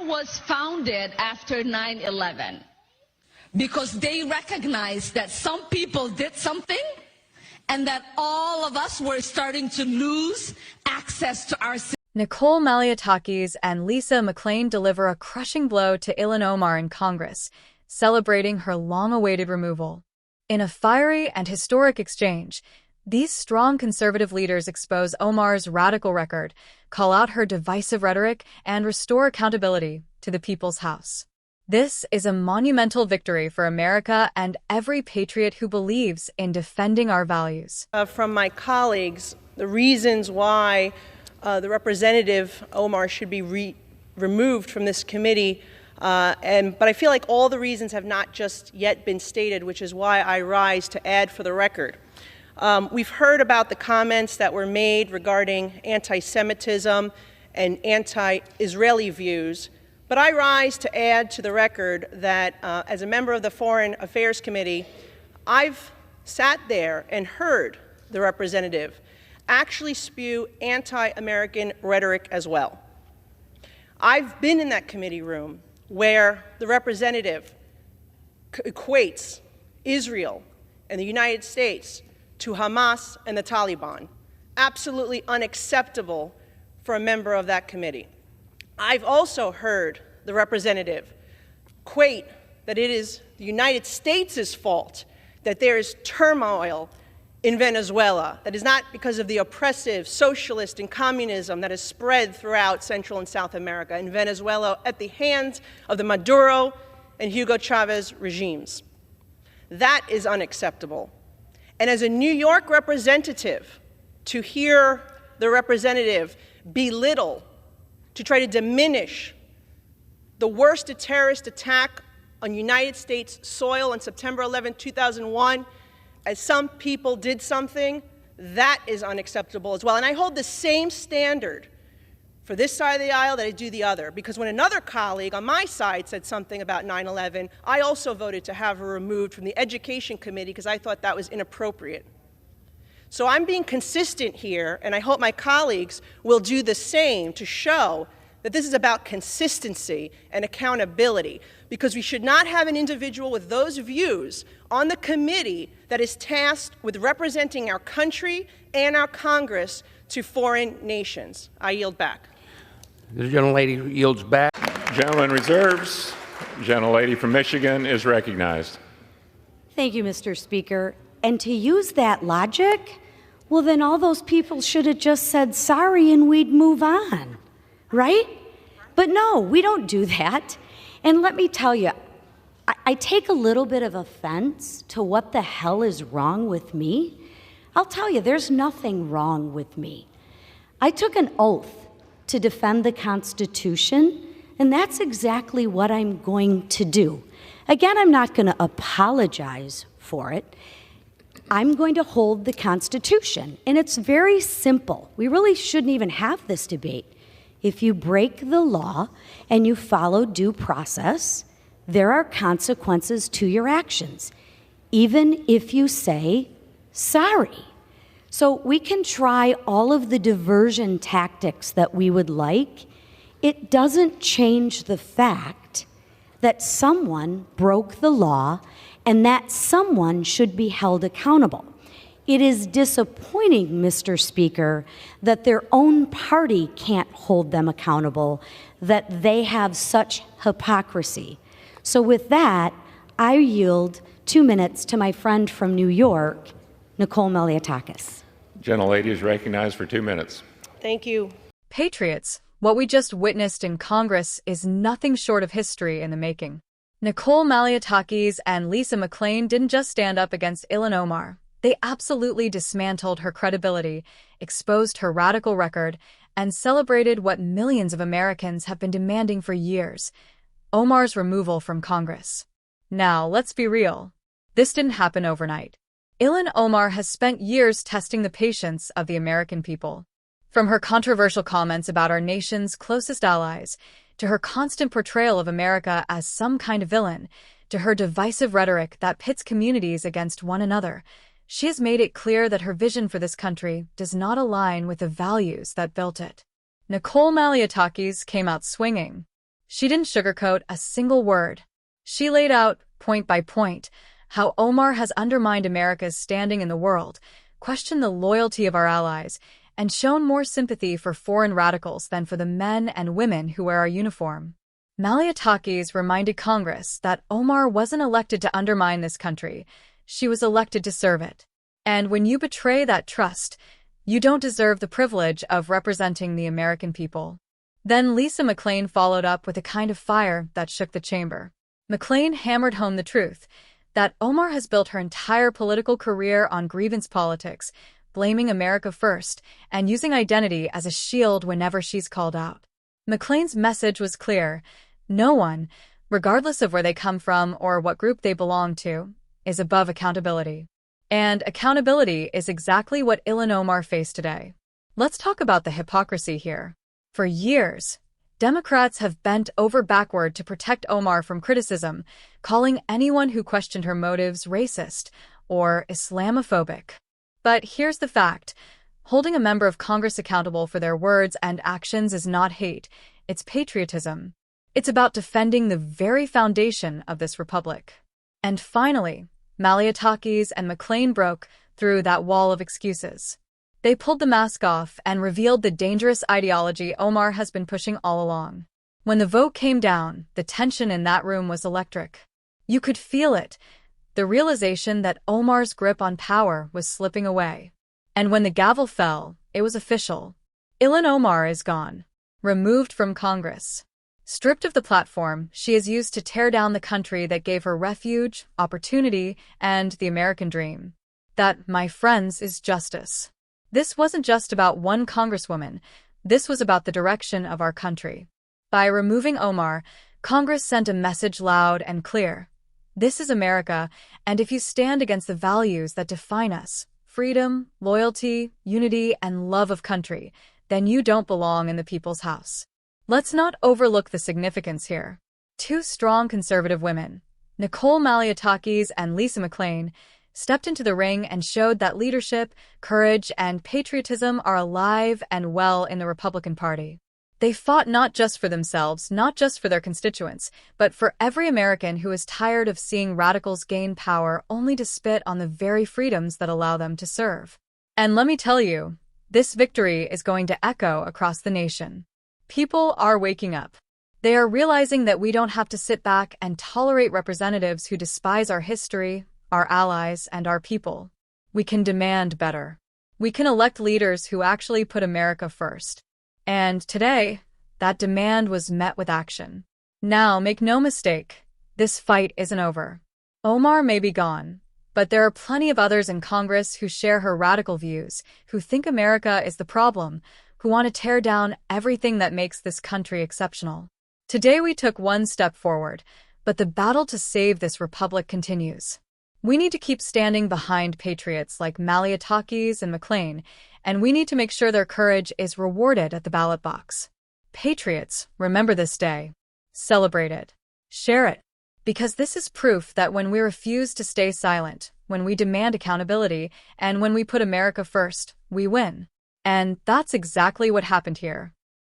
was founded after 9/11 because they recognized that some people did something and that all of us were starting to lose access to our citizens. Nicole Malliotakis and Lisa McClain deliver a crushing blow to Ilhan Omar in Congress, celebrating her long-awaited removal. In a fiery and historic exchange, these strong conservative leaders expose Omar's radical record, call out her divisive rhetoric, and restore accountability to the People's House. This is a monumental victory for America and every patriot who believes in defending our values. From my colleagues, the reasons why the Representative Omar should be removed from this committee, but I feel like all the reasons have not just yet been stated, which is why I rise to add for the record. We've heard about the comments that were made regarding anti-Semitism and anti-Israeli views, but I rise to add to the record that as a member of the Foreign Affairs Committee, I've sat there and heard the representative actually spew anti-American rhetoric as well. I've been in that committee room where the representative equates Israel and the United States to Hamas and the Taliban. Absolutely unacceptable for a member of that committee. I've also heard the representative equate that it is the United States' fault that there is turmoil in Venezuela, that is not because of the oppressive socialist and communism that has spread throughout Central and South America and Venezuela at the hands of the Maduro and Hugo Chavez regimes. That is unacceptable. And as a New York representative, to hear the representative belittle, to try to diminish the worst terrorist attack on United States soil on September 11, 2001, as some people did something, that is unacceptable as well. And I hold the same standard for this side of the aisle that I do the other, because when another colleague on my side said something about 9/11, I also voted to have her removed from the Education Committee because I thought that was inappropriate. So I'm being consistent here, and I hope my colleagues will do the same to show that this is about consistency and accountability, because we should not have an individual with those views on the committee that is tasked with representing our country and our Congress to foreign nations. I yield back. The gentlelady yields back. Gentleman reserves. Gentlelady from Michigan is recognized. Thank you, Mr. Speaker. And to use that logic, well, then all those people should have just said sorry and we'd move on, right? But no, we don't do that. And let me tell you, I take a little bit of offense to what the hell is wrong with me. I'll tell you, there's nothing wrong with me. I took an oath to defend the Constitution, and that's exactly what I'm going to do. Again, I'm not going to apologize for it. I'm going to hold the Constitution, and it's very simple. We really shouldn't even have this debate. If you break the law and you follow due process, there are consequences to your actions, even if you say sorry. So we can try all of the diversion tactics that we would like. It doesn't change the fact that someone broke the law and that someone should be held accountable. It is disappointing, Mr. Speaker, that their own party can't hold them accountable, that they have such hypocrisy. So with that, I yield 2 minutes to my friend from New York, Nicole Malliotakis. Gentlelady is recognized for 2 minutes. Thank you. Patriots, what we just witnessed in Congress is nothing short of history in the making. Nicole Malliotakis and Lisa McClain didn't just stand up against Ilhan Omar. They absolutely dismantled her credibility, exposed her radical record, and celebrated what millions of Americans have been demanding for years: Omar's removal from Congress. Now, let's be real. This didn't happen overnight. Ilhan Omar has spent years testing the patience of the American people. From her controversial comments about our nation's closest allies, to her constant portrayal of America as some kind of villain, to her divisive rhetoric that pits communities against one another, she has made it clear that her vision for this country does not align with the values that built it. Nicole Malliotakis came out swinging. She didn't sugarcoat a single word. She laid out, point by point, how Omar has undermined America's standing in the world, questioned the loyalty of our allies, and shown more sympathy for foreign radicals than for the men and women who wear our uniform. Malliotakis reminded Congress that Omar wasn't elected to undermine this country. She was elected to serve it. And when you betray that trust, you don't deserve the privilege of representing the American people. Then Lisa McClain followed up with a kind of fire that shook the chamber. McClain hammered home the truth that Omar has built her entire political career on grievance politics, blaming America first, and using identity as a shield whenever she's called out. McClain's message was clear. No one, regardless of where they come from or what group they belong to, is above accountability. And accountability is exactly what Ilhan Omar faced today. Let's talk about the hypocrisy here. For years, Democrats have bent over backward to protect Omar from criticism, calling anyone who questioned her motives racist or Islamophobic. But here's the fact. Holding a member of Congress accountable for their words and actions is not hate, it's patriotism. It's about defending the very foundation of this republic. And finally, Malliotakis and McClain broke through that wall of excuses. They pulled the mask off and revealed the dangerous ideology Omar has been pushing all along. When the vote came down, the tension in that room was electric. You could feel it, the realization that Omar's grip on power was slipping away. And when the gavel fell, it was official. Ilhan Omar is gone, removed from Congress. Stripped of the platform she is used to tear down the country that gave her refuge, opportunity, and the American dream. That, my friends, is justice. This wasn't just about one congresswoman. This was about the direction of our country. By removing Omar, Congress sent a message loud and clear. This is America, and if you stand against the values that define us, freedom, loyalty, unity, and love of country, then you don't belong in the people's house. Let's not overlook the significance here. Two strong conservative women, Nicole Malliotakis and Lisa McClain, stepped into the ring and showed that leadership, courage, and patriotism are alive and well in the Republican Party. They fought not just for themselves, not just for their constituents, but for every American who is tired of seeing radicals gain power only to spit on the very freedoms that allow them to serve. And let me tell you, this victory is going to echo across the nation. People are waking up. They are realizing that we don't have to sit back and tolerate representatives who despise our history, our allies, and our people. We can demand better. We can elect leaders who actually put America first. And today, that demand was met with action. Now, make no mistake, this fight isn't over. Omar may be gone, but there are plenty of others in Congress who share her radical views, who think America is the problem, who want to tear down everything that makes this country exceptional. Today we took one step forward, but the battle to save this republic continues. We need to keep standing behind patriots like Malliotakis and McClain, and we need to make sure their courage is rewarded at the ballot box. Patriots, remember this day. Celebrate it. Share it. Because this is proof that when we refuse to stay silent, when we demand accountability, and when we put America first, we win. And that's exactly what happened here.